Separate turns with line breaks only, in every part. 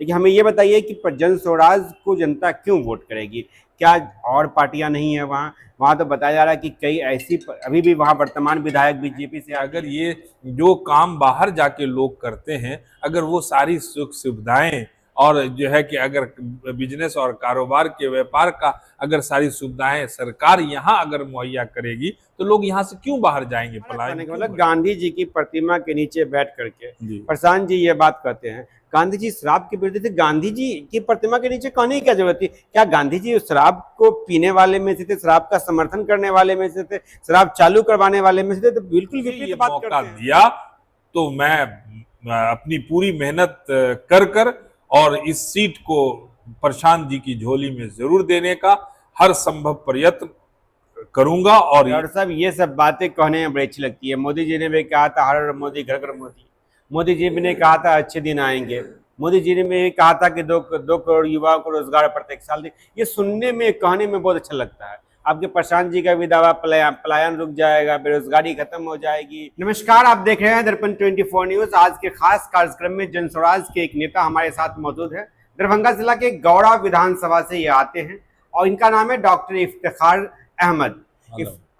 लेकिन हमें ये बताइए कि जन स्वराज को जनता क्यों वोट करेगी? क्या और पार्टियां नहीं है वहाँ? वहाँ तो बताया जा रहा है कि कई ऐसी अभी भी वहाँ वर्तमान विधायक बीजेपी से
अगर ये जो काम बाहर जाके लोग करते हैं, अगर वो सारी सुख सुविधाएं और जो है कि अगर बिजनेस और कारोबार के व्यापार का अगर सारी सुविधाएं सरकार यहाँ अगर मुहैया करेगी तो लोग यहाँ से क्यों बाहर जाएंगे, पलायन क्यों
मतलब
करेंगे?
गांधी जी की प्रतिमा के नीचे बैठ करके
जी।
प्रशांत जी ये बात कहते हैं गांधी जी शराब के विरोधी थे। गांधी जी की प्रतिमा के नीचे कहने की क्या जरूरत थी? क्या गांधी जी शराब को पीने वाले में से थे, शराब का समर्थन करने वाले में से थे, शराब चालू करवाने वाले में से थे? तो बिल्कुल विपरीत बात
मौका
करते हैं।
दिया तो मैं अपनी पूरी मेहनत कर कर और इस सीट को प्रशांत जी की झोली में जरूर देने का हर संभव प्रयत्न करूंगा। और
डॉक्टर साहब ये सब बातें कहने में बड़ी अच्छी लगती है। मोदी जी ने भी कहा था हर हर मोदी घर घर मोदी। मोदी जी ने कहा था अच्छे दिन आएंगे। मोदी जी ने भी कहा था कि 2 करोड़ युवाओं को रोजगार प्रत्येक साल दे। ये सुनने में कहने में बहुत अच्छा लगता है। आपके प्रशांत जी का भी दावा पलायन रुक जाएगा, बेरोजगारी खत्म हो जाएगी। नमस्कार, आप देख रहे हैं दर्पण 24 न्यूज। आज के खास कार्यक्रम में जन स्वराज के एक नेता हमारे साथ मौजूद है। दरभंगा जिला के गौड़ा विधानसभा से ये आते हैं और इनका नाम है डॉक्टर इफ्तिखार अहमद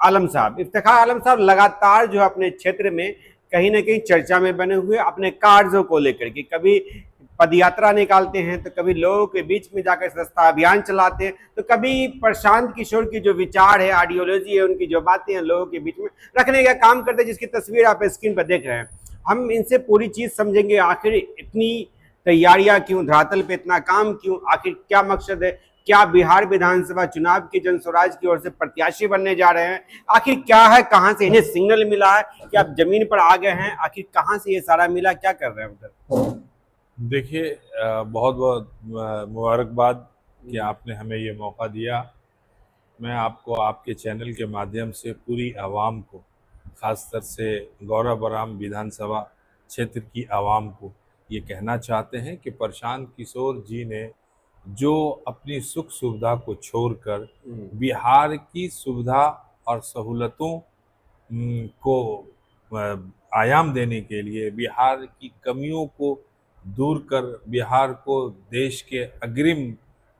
आलम साहब। इफ्तिखार आलम साहब लगातार जो अपने क्षेत्र में कहीं ना कहीं चर्चा में बने हुए अपने कार्यों को लेकर के, कभी पदयात्रा निकालते हैं तो कभी लोगों के बीच में जाकर स्वच्छता अभियान चलाते हैं, तो कभी प्रशांत किशोर की जो विचार है, आइडियोलॉजी है, उनकी जो बातें हैं लोगों के बीच में रखने का काम करते हैं, जिसकी तस्वीर आप स्क्रीन पर देख रहे हैं। हम इनसे पूरी चीज समझेंगे, आखिर इतनी तैयारियां क्यों, धरातल पे इतना काम क्यों, आखिर क्या मकसद है, क्या बिहार विधानसभा चुनाव के जन स्वराज की ओर से प्रत्याशी बनने जा रहे हैं, आखिर क्या है, कहां से इन्हें सिग्नल मिला है कि आप जमीन पर आ गए हैं, आखिर कहां से ये सारा मिला, क्या कर रहे हैं उधर?
देखिए, बहुत बहुत मुबारकबाद कि आपने हमें ये मौका दिया। मैं आपको आपके चैनल के माध्यम से पूरी आवाम को, खासतर से गौरा बराम विधानसभा क्षेत्र की आवाम को ये कहना चाहते हैं कि प्रशांत किशोर जी ने जो अपनी सुख सुविधा को छोड़कर बिहार की सुविधा और सहूलतों को आयाम देने के लिए, बिहार की कमियों को दूर कर बिहार को देश के अग्रिम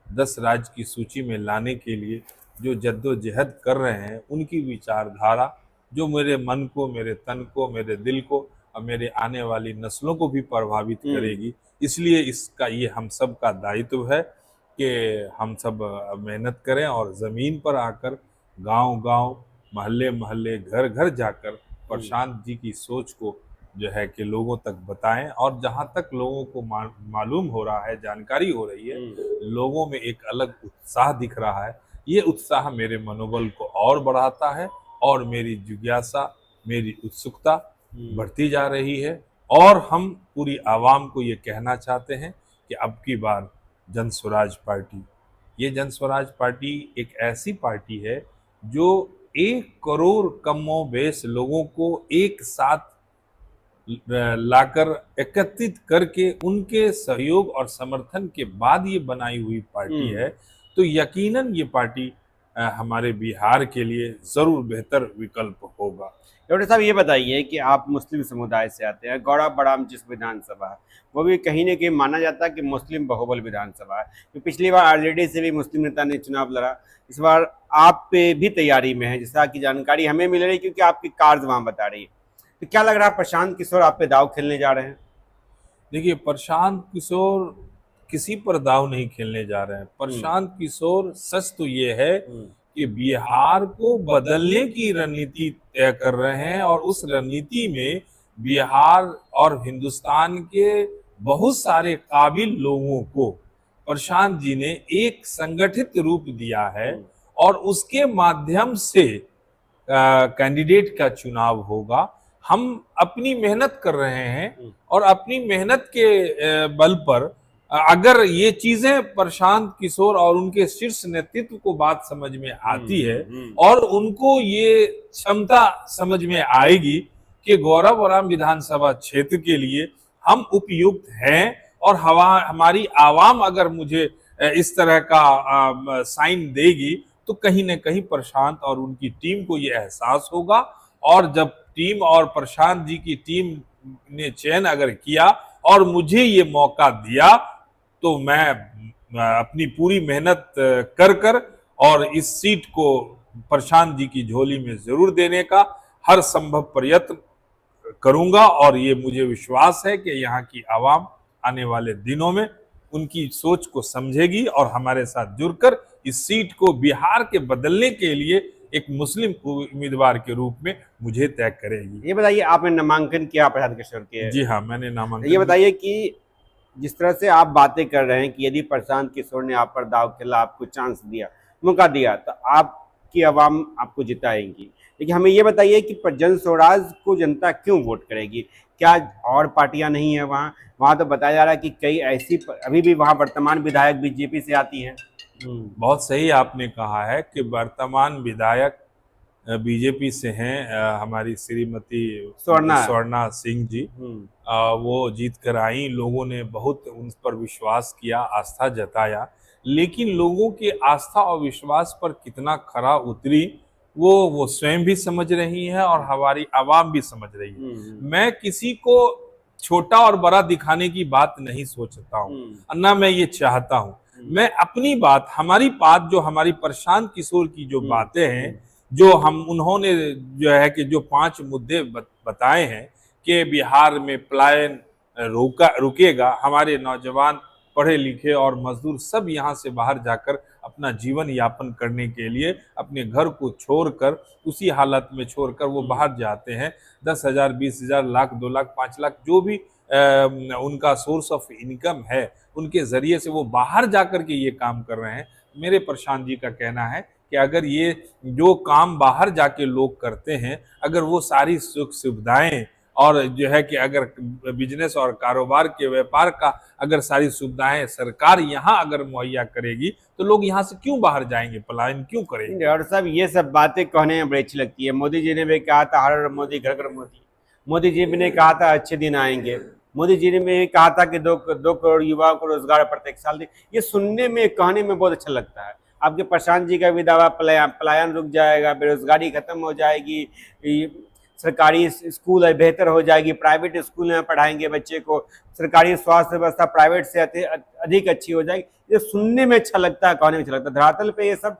10 राज्य की सूची में लाने के लिए जो जद्दोजहद कर रहे हैं, उनकी विचारधारा जो मेरे मन को, मेरे तन को, मेरे दिल को और मेरे आने वाली नस्लों को भी प्रभावित करेगी। इसलिए इसका ये हम सब का दायित्व है कि हम सब मेहनत करें और ज़मीन पर आकर गांव-गांव, मोहल्ले-मोहल्ले, घर-घर जाकर प्रशांत जी की सोच को जो है कि लोगों तक बताएं। और जहां तक लोगों को मालूम हो रहा है, जानकारी हो रही है, लोगों में एक अलग उत्साह दिख रहा है। ये उत्साह मेरे मनोबल को और बढ़ाता है और मेरी जिज्ञासा, मेरी उत्सुकता बढ़ती जा रही है। और हम पूरी आवाम को ये कहना चाहते हैं कि अब की बार जन स्वराज पार्टी, ये जन स्वराज पार्टी एक ऐसी पार्टी है जो 1 करोड़ कमोबेश लोगों को एक साथ लाकर एकत्रित करके उनके सहयोग और समर्थन के बाद ये बनाई हुई पार्टी है। तो यकीनन ये पार्टी हमारे बिहार के लिए जरूर बेहतर विकल्प होगा।
डॉक्टर साहब ये बताइए कि आप मुस्लिम समुदाय से आते हैं, गौड़ा बड़ाम जिस विधानसभा है वो भी कहीं ना कहीं माना जाता है कि मुस्लिम बहुबल विधानसभा है। तो पिछली बार आरजेडी से भी मुस्लिम नेता ने चुनाव लड़ा, इस बार आप पे भी तैयारी में है, जैसा की जानकारी हमें मिल रही है क्योंकि आपकी कार्य वहां बता रही है। तो क्या लग रहा है प्रशांत किशोर आप पे दाव खेलने जा रहे हैं?
देखिए, प्रशांत किशोर किसी पर दाव नहीं खेलने जा रहे हैं। प्रशांत किशोर, सच तो ये है कि बिहार को बदलने की रणनीति तय कर रहे हैं और उस रणनीति में बिहार और हिंदुस्तान के बहुत सारे काबिल लोगों को प्रशांत जी ने एक संगठित रूप दिया है और उसके माध्यम से कैंडिडेट का चुनाव होगा। हम अपनी मेहनत कर रहे हैं और अपनी मेहनत के बल पर अगर ये चीजें प्रशांत किशोर और उनके शीर्ष नेतृत्व को बात समझ में आती है और उनको ये क्षमता समझ में आएगी कि गौराबोराम विधानसभा क्षेत्र के लिए हम उपयुक्त हैं और हमारी आवाम अगर मुझे इस तरह का साइन देगी तो कहीं न कहीं प्रशांत और उनकी टीम को ये एहसास होगा। और जब टीम और प्रशांत जी की टीम ने चयन अगर किया और मुझे ये मौका दिया तो मैं अपनी पूरी मेहनत कर कर और इस सीट को प्रशांत जी की झोली में जरूर देने का हर संभव प्रयत्न करूंगा। और ये मुझे विश्वास है कि यहाँ की आवाम आने वाले दिनों में उनकी सोच को समझेगी और हमारे साथ जुड़कर इस सीट को बिहार के बदलने के लिए एक मुस्लिम उम्मीदवार के रूप में मुझे तय करेगी।
ये बताइए, आपने नामांकन किया प्रशांत किशोर के?
जी हाँ, मैंने नामांकन।
ये बताइए कि जिस तरह से आप बातें कर रहे हैं कि यदि प्रशांत किशोर ने आप पर दाव खेला, आपको चांस दिया, मौका दिया, तो आपकी आवाम आपको जिताएंगी। लेकिन हमें ये बताइए कि जन स्वराज को जनता क्यों वोट करेगी? क्या और पार्टियां नहीं है वहाँ? वहाँ तो बताया जा रहा है कि कई ऐसी अभी भी वहाँ वर्तमान विधायक बीजेपी से आती हैं।
बहुत सही आपने कहा है कि वर्तमान विधायक बीजेपी से हैं, हमारी श्रीमती स्वर्णा सिंह जी। वो जीत कर आई, लोगों ने बहुत उन पर विश्वास किया, आस्था जताया, लेकिन लोगों की आस्था और विश्वास पर कितना खरा उतरी वो स्वयं भी समझ रही है और हमारी आवाम भी समझ रही है। मैं किसी को छोटा और बड़ा दिखाने की बात नहीं सोचता हूँ, ना मैं ये चाहता हूँ। मैं अपनी बात, हमारी बात, जो हमारी प्रशांत किशोर की जो बातें हैं, जो उन्होंने जो है कि जो 5 मुद्दे बताए हैं कि बिहार में पलायन रुकेगा, हमारे नौजवान पढ़े लिखे और मजदूर सब यहाँ से बाहर जाकर अपना जीवन यापन करने के लिए अपने घर को छोड़कर, उसी हालत में छोड़कर वो बाहर जाते हैं। 10,000, 20,000, लाख, 2 लाख, 5 लाख जो भी उनका सोर्स ऑफ इनकम है, उनके जरिए से वो बाहर जाकर के ये काम कर रहे हैं। मेरे प्रशांत जी का कहना है कि अगर ये जो काम बाहर जाके लोग करते हैं, अगर वो सारी सुख सुविधाएं और जो है कि अगर बिजनेस और कारोबार के व्यापार का अगर सारी सुविधाएं सरकार यहाँ अगर मुहैया करेगी, तो लोग यहाँ से क्यों बाहर जाएंगे, पलायन क्यों करेंगे?
और सब ये सब बातें कहने में बड़ी अच्छी लगती है। मोदी जी ने भी कहा था हर मोदी घर घर मोदी। मोदी जी ने कहा था अच्छे दिन आएंगे। मोदी जी ने भी कहा था कि 2 करोड़ युवाओं को रोजगार प्रत्येक साल दे। ये सुनने में, कहने में बहुत अच्छा लगता है। आपके प्रशांत जी का भी दावा, पलायन रुक जाएगा, बेरोजगारी खत्म हो जाएगी, सरकारी स्कूल बेहतर हो जाएगी, प्राइवेट स्कूल में पढ़ाएंगे बच्चे को, सरकारी स्वास्थ्य व्यवस्था प्राइवेट से अधिक अच्छी हो जाएगी। ये सुनने में अच्छा लगता है, कहने में अच्छा लगता है। धरातल पे ये सब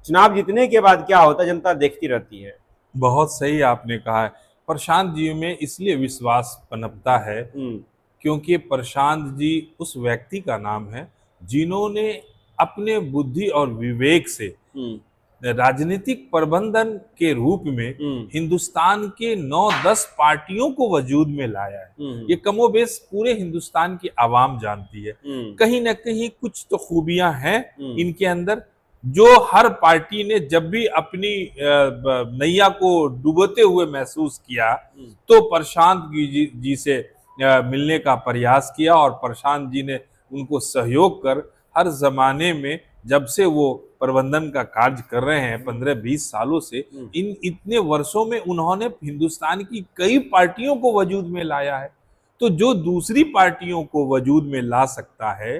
चुनाव जीतने के बाद क्या होता है, जनता देखती रहती है।
बहुत सही आपने कहा है। प्रशांत जी में इसलिए विश्वास पनपता है क्योंकि प्रशांत जी उस व्यक्ति का नाम है जिन्होंने अपने बुद्धि और विवेक से राजनीतिक प्रबंधन के रूप में हिंदुस्तान के 9-10 पार्टियों को वजूद में लाया है। ये कमोबेश पूरे हिंदुस्तान की आवाम जानती है। कहीं ना कहीं कुछ तो खूबियां हैं इनके अंदर, जो हर पार्टी ने जब भी अपनी नैया को डूबते हुए महसूस किया तो प्रशांत जी से मिलने का प्रयास किया, और प्रशांत जी ने उनको सहयोग कर हर जमाने में, जब से वो प्रबंधन का कार्य कर रहे हैं 15-20 सालों से, इन इतने वर्षों में उन्होंने हिंदुस्तान की कई पार्टियों को वजूद में लाया है। तो जो दूसरी पार्टियों को वजूद में ला सकता है,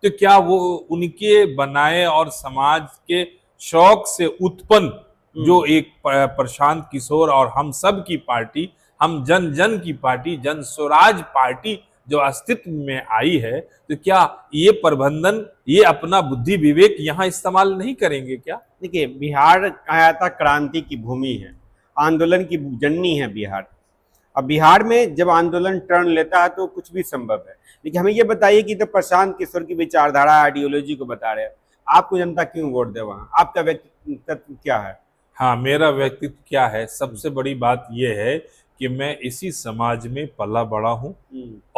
तो क्या वो उनके बनाए और समाज के शौक से उत्पन्न जो एक प्रशांत किशोर और हम सब की पार्टी, हम जन जन की पार्टी, जन स्वराज पार्टी जो अस्तित्व में आई है, तो क्या ये प्रबंधन, ये अपना बुद्धि विवेक यहाँ इस्तेमाल नहीं करेंगे क्या?
देखिए, बिहार कहा जाता क्रांति की भूमि है, आंदोलन की जननी है बिहार। अब बिहार में जब आंदोलन टर्न लेता है तो कुछ भी संभव है। लेकिन हमें ये बताइए कि तो प्रशांत किशोर की विचारधारा, आइडियोलॉजी को बता रहे हैं, आपको जनता क्यों वोट दे वहाँ? आपका व्यक्तित्व क्या है?
हाँ, मेरा व्यक्तित्व क्या है? सबसे बड़ी बात यह है कि मैं इसी समाज में पला बड़ा हूँ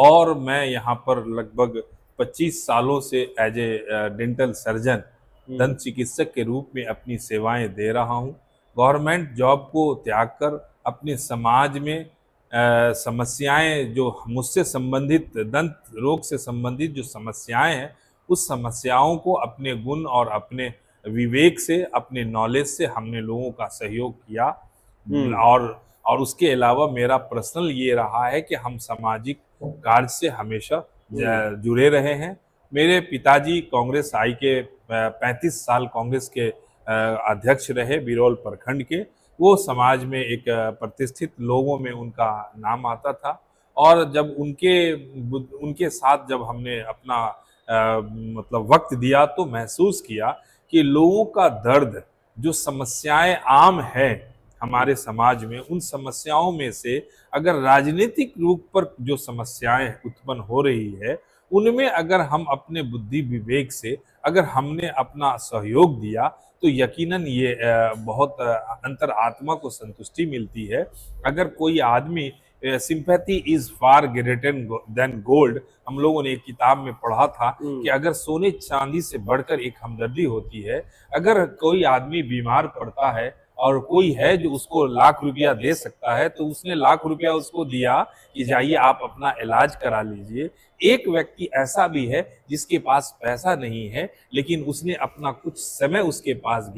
और मैं यहाँ पर लगभग 25 सालों से एज ए डेंटल सर्जन, दंत चिकित्सक के रूप में अपनी सेवाएं दे रहा हूँ। गवर्नमेंट जॉब को त्याग कर अपने समाज में समस्याएं, जो मुझसे संबंधित, दंत रोग से संबंधित जो समस्याएं हैं, उस समस्याओं को अपने गुण और अपने विवेक से, अपने नॉलेज से हमने लोगों का सहयोग किया। और उसके अलावा मेरा पर्सनल ये रहा है कि हम सामाजिक कार्य से हमेशा जुड़े रहे हैं। मेरे पिताजी कांग्रेस आई के 35 साल कांग्रेस के अध्यक्ष रहे बिरौल प्रखंड के। वो समाज में एक प्रतिष्ठित लोगों में उनका नाम आता था, और जब उनके साथ जब हमने अपना मतलब वक्त दिया तो महसूस किया कि लोगों का दर्द, जो समस्याएं आम है हमारे समाज में, उन समस्याओं में से अगर राजनीतिक रूप पर जो समस्याएं उत्पन्न हो रही है, उनमें अगर हम अपने बुद्धि विवेक से अगर हमने अपना सहयोग दिया तो यकीनन ये बहुत अंतर आत्मा को संतुष्टि मिलती है। अगर कोई आदमी sympathy is far greater than gold, हम लोगों ने एक किताब में पढ़ा था कि अगर सोने चांदी से बढ़कर एक हमदर्दी होती है। अगर कोई आदमी बीमार पड़ता है और कोई है जो उसको लाख रुपया दे सकता है तो उसने लाख रुपया उसको दिया कि जाइए आप अपना इलाज करा लीजिए। एक व्यक्ति ऐसा भी है जिसके पास पैसा नहीं है लेकिन उसने अपना कुछ समय उसके पास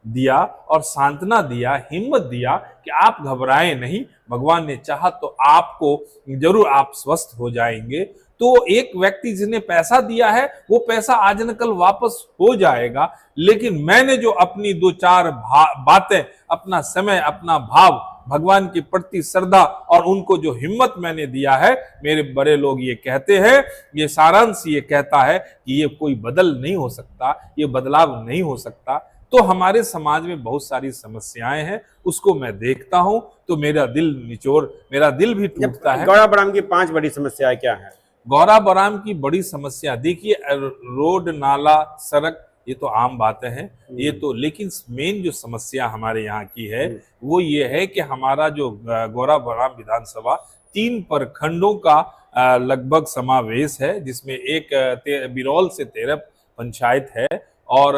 दिया और सांत्वना दिया, हिम्मत दिया कि आप घबराएं नहीं, भगवान ने चाहा तो आपको जरूर आप स्वस्थ हो जाएंगे। तो एक व्यक्ति जिसने पैसा दिया है वो पैसा आज न कल वापस हो जाएगा, लेकिन मैंने जो अपनी दो चार बातें, अपना समय, अपना भाव, भगवान के प्रति श्रद्धा और उनको जो हिम्मत मैंने दिया है, मेरे बड़े लोग ये कहते हैं, ये सारांश ये कहता है कि ये कोई बदल नहीं हो सकता, ये बदलाव नहीं हो सकता। तो हमारे समाज में बहुत सारी समस्याएं हैं, उसको मैं देखता हूं तो मेरा दिल भी टूटता है।
गौरा बराम की 5 बड़ी समस्याएं क्या है?
गौरा बराम की बड़ी समस्या देखिए, रोड, नाला, सड़क, ये तो आम बातें हैं, ये तो, लेकिन मेन जो समस्या हमारे यहाँ की है वो ये है कि हमारा जो गौरा बराम विधानसभा 3 प्रखंडों का लगभग समावेश है, जिसमें एक बिरौल से 13 पंचायत है और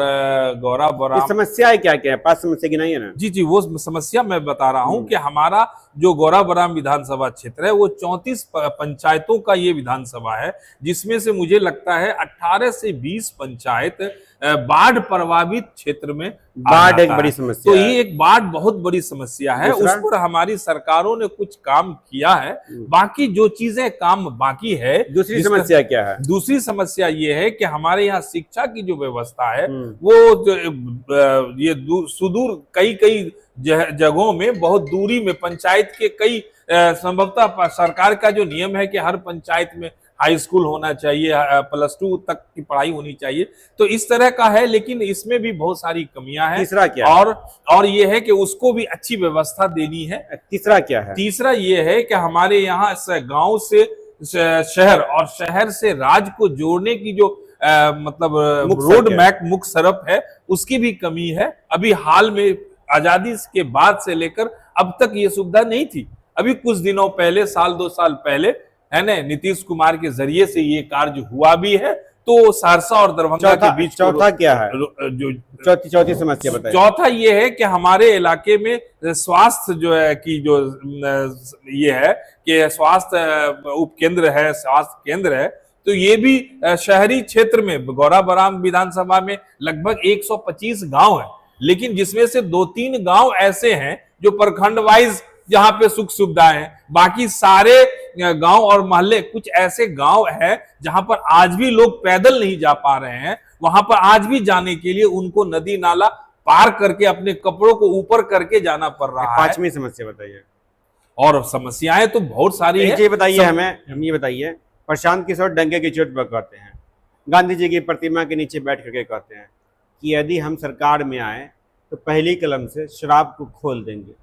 गौरा बराम।
समस्या क्या क्या है? 5 समस्या गिनाइए ना।
जी, वो समस्या मैं बता रहा हूं कि हमारा जो गौरा बराम विधानसभा क्षेत्र है वो 34 पंचायतों का ये विधानसभा है, जिसमें से मुझे लगता है 18 से 20 पंचायत बाढ़ प्रभावित क्षेत्र में
बाढ़ एक बड़ी समस्या
तो ये एक बाढ़ बहुत बड़ी समस्या है। उस पर हमारी सरकारों ने कुछ काम किया है, बाकी जो चीजें काम बाकी है।
दूसरी समस्या क्या है?
दूसरी समस्या ये है कि हमारे यहाँ शिक्षा की जो व्यवस्था है वो ये सुदूर कई जगहों में, बहुत दूरी में, पंचायत के कई संभवतः सरकार का जो नियम है कि हर पंचायत में हाई स्कूल होना चाहिए, +2 तक की पढ़ाई होनी चाहिए, तो इस तरह का है, लेकिन इसमें भी बहुत सारी कमियां हैं।
तीसरा क्या?
और ये है कि उसको भी अच्छी व्यवस्था देनी है।
तीसरा क्या है?
तीसरा ये है कि हमारे यहाँ गांव से शहर और शहर से राज्य को जोड़ने की जो मतलब रोड मैप, मुख्य सड़क है, उसकी भी कमी है। अभी हाल में आजादी के बाद से लेकर अब तक ये सुविधा नहीं थी। अभी कुछ दिनों पहले, 1-2 साल पहले, है ना, नीतीश कुमार के जरिए से ये कार्य हुआ भी है। तो सहरसा और दरभंगा के बीच
चौथा क्या है?
जो
चौथी समस्या बताइए।
चौथा ये है कि हमारे इलाके में स्वास्थ्य जो है कि जो ये है कि स्वास्थ्य उपकेंद्र है, स्वास्थ्य केंद्र है, तो ये भी शहरी क्षेत्र में गौरा बराम विधानसभा में लगभग 125 गांव है, लेकिन जिसमें से 2-3 गांव ऐसे हैं जो प्रखंड वाइज जहां पे सुख सुविधाएं हैं। बाकी सारे गांव और मोहल्ले, कुछ ऐसे गांव हैं जहां पर आज भी लोग पैदल नहीं जा पा रहे हैं। वहां पर आज भी जाने के लिए उनको नदी नाला पार करके अपने कपड़ों को ऊपर करके जाना पड़ रहा है।
5वीं समस्या बताइए।
और समस्याएं तो बहुत सारी है।
ये बताइए हम ये बताइए, प्रशांत किशोर डंके की चोट पर कहते हैं, गांधी जी की प्रतिमा के नीचे बैठ करके कहते हैं कि यदि हम सरकार में आए तो पहली कलम से शराब को खोल देंगे।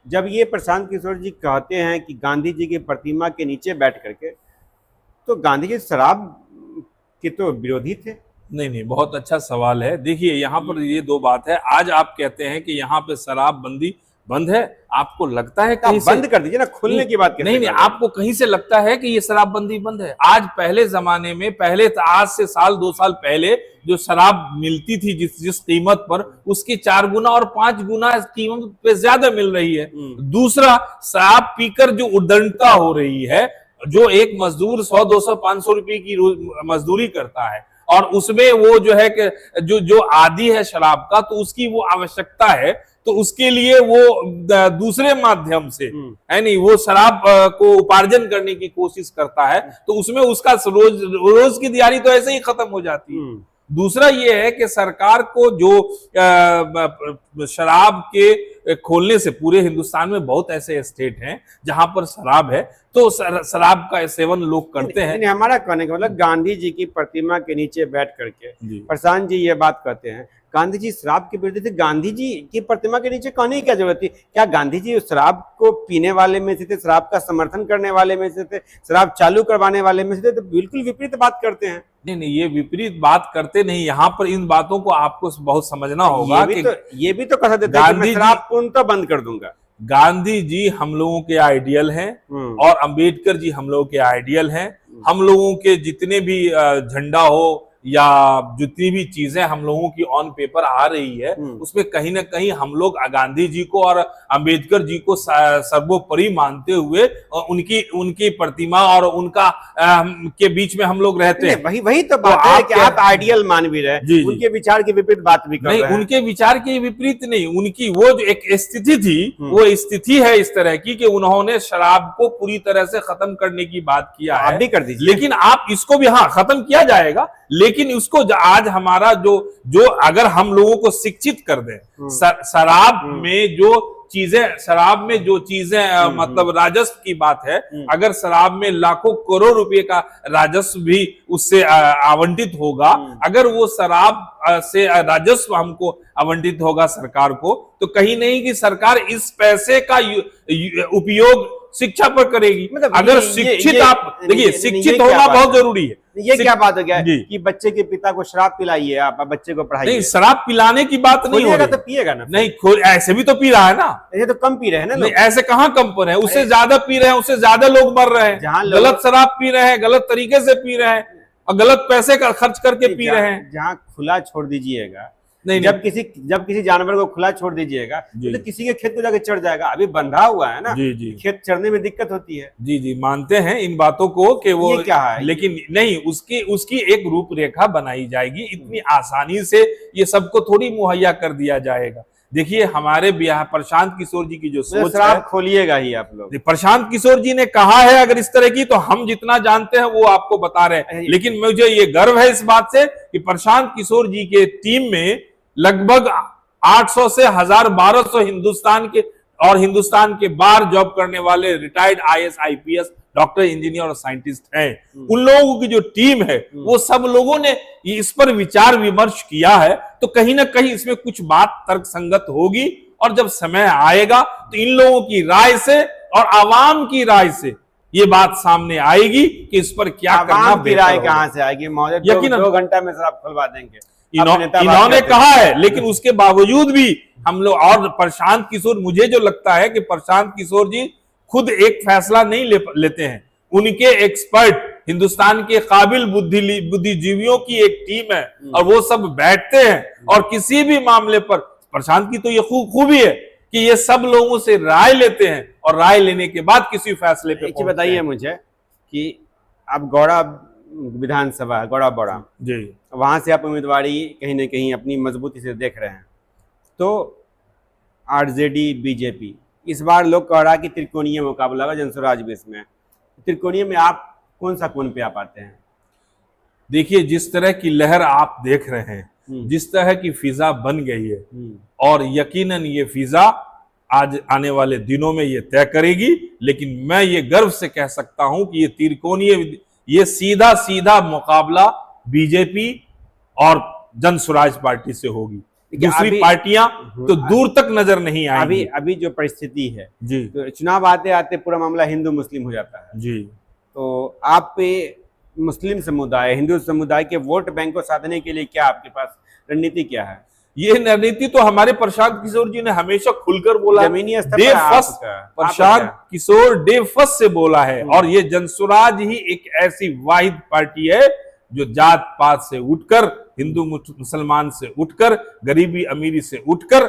जब ये प्रशांत किशोर जी कहते हैं कि गांधी जी की प्रतिमा के नीचे बैठ करके, तो गांधी जी शराब के तो विरोधी थे।
नहीं, बहुत अच्छा सवाल है। देखिए, यहाँ पर ये 2 बात है। आज आप कहते हैं कि यहाँ पे शराब बंदी बंद है, आपको लगता है कहीं से?
बंद कर दीजिए ना, खुलने की बात
नहीं, आपको कहीं से लगता है कि ये शराबबंदी बंद है? आज पहले जमाने में, पहले आज से 2 साल पहले जो शराब मिलती थी जिस कीमत पर, उसके 4 गुना और 5 गुना कीमत पे ज्यादा मिल रही है। दूसरा, शराब पीकर जो उद्दंडता हो रही है, जो एक मजदूर 100, 200, 500 रुपए की मजदूरी करता है और उसमें वो जो है कि जो आदी है शराब का, तो उसकी वो आवश्यकता है, तो उसके लिए वो दूसरे माध्यम से, है नहीं, वो शराब को उपार्जन करने की कोशिश करता है, तो उसमें उसका रोज की दिहाड़ी तो ऐसे ही खत्म हो जाती है। दूसरा ये है कि सरकार को जो शराब के खोलने से पूरे हिंदुस्तान में बहुत ऐसे स्टेट हैं जहां पर शराब है, तो शराब का सेवन लोग करते हैं।
हमारा कहने का मतलब गांधी जी की प्रतिमा के नीचे बैठ करके
जी।
प्रशांत जी ये बात कहते हैं गांधी जी शराब के विरुद्ध थे, गांधी जी की प्रतिमा के नीचे कहने की क्या जरूरत थी? क्या गांधी जी शराब को पीने वाले में से थे, शराब का समर्थन करने वाले में से थे, शराब चालू करवाने वाले में से थे? तो बिल्कुल विपरीत बात करते हैं।
नहीं, ये विपरीत बात करते नहीं। यहाँ पर इन बातों को आपको बहुत समझना होगा कि
ये भी तो कह देते हैं कि मैं शराब पूर्णतः बंद कर दूंगा।
गांधी जी हम लोगों के आइडियल हैं और अंबेडकर जी हम लोगों के आइडियल हैं। हम लोगों के जितने भी झंडा हो या जितनी भी चीजें हम लोगों की ऑन पेपर आ रही है, उसमें कहीं ना कहीं हम लोग गांधी जी को और अंबेडकर जी को सर्वोपरि मानते हुए उनकी प्रतिमा और उनका के बीच में हम लोग रहते हैं।
वही तो बात है कि आप आइडियल मान भी रहे, उनके विचार के विपरीत बात भी कर रहे हैं।
नहीं, उनके विचार के विपरीत नहीं, उनकी वो जो एक स्थिति थी, वो स्थिति है इस तरह की कि उन्होंने शराब को पूरी तरह से खत्म करने की बात किया है।
आप भी कर दीजिए,
लेकिन आप इसको भी खत्म किया जाएगा, लेकिन उसको आज हमारा जो अगर हम लोगों को शिक्षित कर दें, शराब में जो चीजें मतलब राजस्व की बात है, अगर शराब में लाखों करोड़ रुपए का राजस्व भी उससे आवंटित होगा, अगर वो शराब से राजस्व हमको आवंटित होगा सरकार को, तो कहीं नहीं कि सरकार इस पैसे का उपयोग शिक्षा पर करेगी।
मतलब
अगर शिक्षित आप देखिए, शिक्षित होना बहुत जरूरी है।
ये क्या बात हो गया कि बच्चे के पिता को शराब पिलाइए, आप बच्चे को पढ़ाइए?
नहीं, शराब पिलाने की बात नहीं हो रही।
तो पिएगा ना?
नहीं, ऐसे भी तो पी रहा है ना।
ऐसे तो कम पी रहे हैं ना।
नहीं, ऐसे कहाँ कम पर है, उससे ज्यादा पी रहे हैं, उससे ज्यादा लोग मर रहे हैं। गलत शराब पी रहे हैं, गलत तरीके से पी रहे हैं और गलत पैसे का खर्च करके पी रहे हैं।
जहाँ खुला छोड़ दीजिएगा,
नहीं,
जब किसी जानवर को खुला छोड़ दीजिएगा तो किसी के खेत को जाके चढ़ जाएगा। अभी बंधा हुआ है ना,
जी।
खेत चढ़ने में दिक्कत होती है।
जी, मानते हैं इन बातों को कि वो
क्या है,
लेकिन नहीं, उसकी एक रूपरेखा बनाई जाएगी। इतनी आसानी से ये सबको थोड़ी मुहैया कर दिया जाएगा। देखिए, हमारे बिहार प्रशांत किशोर जी की जो सोच है,
खोलिएगा ही आप लोग।
प्रशांत किशोर जी ने कहा है अगर इस तरह की, तो हम जितना जानते हैं वो आपको बता रहे हैं। लेकिन मुझे ये गर्व है इस बात से कि प्रशांत किशोर जी के टीम में लगभग 800 से 1200 हिंदुस्तान के बाहर जॉब करने वाले retired IAS IPS doctor, engineer और साइंटिस्ट हैं। उन लोगों की जो टीम है, वो सब लोगों ने इस पर विचार विमर्श किया है। तो कहीं ना कहीं इसमें कुछ बात तर्कसंगत होगी, और जब समय आएगा तो इन लोगों की राय से और आवाम की राय से ये बात सामने आएगी कि इस पर क्या करना बेहतर
राय कहां से आएगी? महोदय, 2 घंटा में शराब खुलवा देंगे
इन्होंने कहा है। लेकिन उसके बावजूद भी हम लोग, और प्रशांत किशोर, मुझे जो लगता है कि प्रशांत किशोर जी खुद एक फैसला नहीं लेते हैं। उनके एक्सपर्ट, हिंदुस्तान के काबिल बुद्धिजीवियों की एक टीम है, और वो सब बैठते हैं, और किसी भी मामले पर प्रशांत की तो ये खूबी है कि ये सब लोगों से राय लेते हैं, और राय लेने के बाद किसी फैसले पे
बताइए मुझे कि अब गौड़ा विधानसभा, गौड़ा बौड़ा
जी,
वहां से आप उम्मीदवारी कहीं ना कहीं अपनी मजबूती से देख रहे हैं, तो RJD BJP इस बार लोग कह रहा है कि त्रिकोणीय मुकाबला होगा जनसुराज बेस में। त्रिकोणीय में आप कौन सा कोण पे आप आते हैं?
देखिए, जिस तरह की लहर आप देख रहे हैं, जिस तरह की फिजा बन गई है, और यकीनन ये फिजा आज आने वाले दिनों में ये तय करेगी। लेकिन मैं ये गर्व से कह सकता हूं कि ये त्रिकोणीय, ये सीधा मुकाबला बीजेपी और जनसुराज पार्टी से होगी। दूसरी पार्टियां तो दूर तक नजर नहीं आएंगी।
अभी जो परिस्थिति है
जी,
तो चुनाव आते आते पूरा मामला हिंदू मुस्लिम हो जाता है
जी।
तो आप पे मुस्लिम समुदाय, हिंदू समुदाय के वोट बैंक को साधने के लिए क्या आपके पास रणनीति क्या है?
ये रणनीति तो हमारे प्रशांत किशोर जी ने हमेशा खुलकर बोला,
जमीनी स्तर पर
प्रशांत किशोर डे फर्स्ट से बोला है। और ये जनसुराज ही एक ऐसी वाहिद पार्टी है जो जात पात से उठकर, हिंदू मुसलमान से उठकर, गरीबी अमीरी से उठकर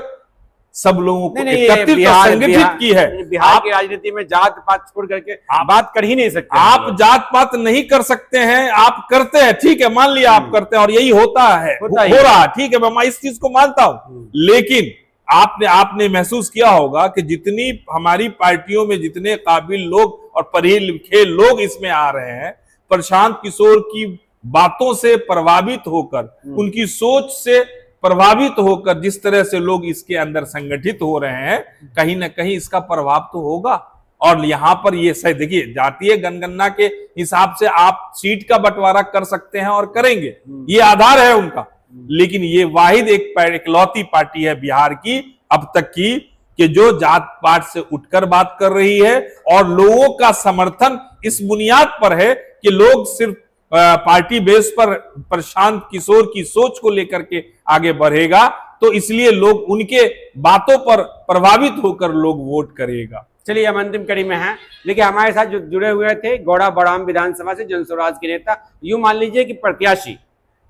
सब लोगों को एकत्रित और संगठित की है।
बिहार की राजनीति में जात पात छोड़ करके बात कर ही नहीं सकते।
आप जात पात नहीं कर सकते हैं, आप करते हैं, ठीक है, मान लिया आप करते हैं, और यही होता है, हो रहा, ठीक है, मैं इस चीज को मानता हूं। लेकिन आपने महसूस किया होगा कि जितनी हमारी पार्टियों में जितने काबिल लोग और पढ़े लिखे लोग इसमें आ रहे हैं, प्रशांत किशोर की बातों से प्रभावित होकर, उनकी सोच से प्रभावित होकर जिस तरह से लोग इसके अंदर संगठित हो रहे हैं, कहीं ना कहीं इसका प्रभाव तो होगा। और यहाँ पर ये सही देखिए, जातीय जनगणना के हिसाब से आप सीट का बंटवारा कर सकते हैं और करेंगे, ये आधार है उनका। लेकिन ये वाहिद एक इकलौती पार्टी है बिहार की अब तक की कि जो जात पात से उठकर बात कर रही है, और लोगों का समर्थन इस बुनियाद पर है कि लोग सिर्फ पार्टी बेस पर प्रशांत किशोर की सोच को लेकर के आगे बढ़ेगा, तो इसलिए लोग उनके बातों पर प्रभावित होकर लोग वोट करेगा।
चलिए हम अंतिम कड़ी में हैं, लेकिन हमारे साथ जो जुड़े हुए थे गौड़ा बड़ाम विधानसभा से जन स्वराज के नेता, यूं मान लीजिए कि प्रत्याशी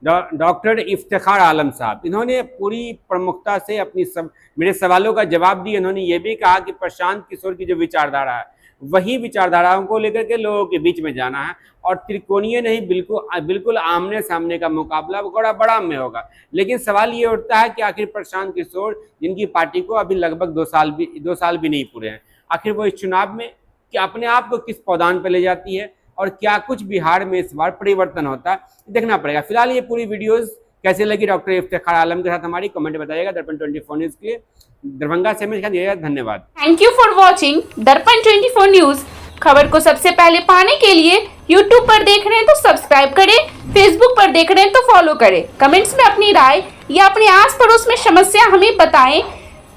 डॉक्टर इफ्तिखार आलम साहब, इन्होंने पूरी प्रमुखता से मेरे सवालों का जवाब दिया। इन्होंने ये भी कहा कि प्रशांत किशोर की जो विचारधारा है, वही विचारधाराओं को लेकर के लोगों के बीच में जाना है, और त्रिकोणीय नहीं, बिल्कुल आमने सामने का मुकाबला गौड़ा बड़ाम में होगा। लेकिन सवाल ये उठता है कि आखिर प्रशांत किशोर, जिनकी पार्टी को अभी लगभग 2 साल भी नहीं पूरे हैं, आखिर वो इस चुनाव में क्या अपने आप को किस पौधान पर ले जाती है, और क्या कुछ बिहार में इस बार परिवर्तन होता है, देखना पड़ेगा। फिलहाल ये पूरी वीडियोस कैसे लगी डॉक्टर इफ्तिखार आलम के साथ हमारी, कमेंट में बताइएगा। दर्पण 24 न्यूज के लिए दरभंगा से मैं धन्यवाद।
थैंक यू फॉर वॉचिंग दर्पण 24 न्यूज। खबर को सबसे पहले पाने के लिए YouTube पर देख रहे हैं तो सब्सक्राइब करें, Facebook पर देख रहे हैं तो फॉलो करें। कमेंट्स में अपनी राय या अपने आस पड़ोस में समस्या हमें बताएं।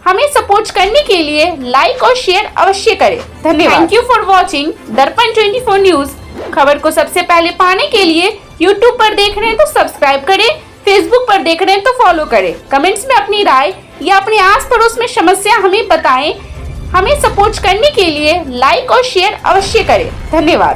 हमें सपोर्ट करने के लिए लाइक और शेयर अवश्य करें। धन्यवाद। थैंक यू फॉर वॉचिंग दर्पण 24 न्यूज। खबर को सबसे पहले पाने के लिए YouTube पर देख रहे हैं तो सब्सक्राइब करें, Facebook पर देख रहे हैं तो फॉलो करें। कमेंट्स में अपनी राय या अपने आस पड़ोस में समस्या हमें बताएं। हमें सपोर्ट करने के लिए लाइक और शेयर अवश्य करें। धन्यवाद।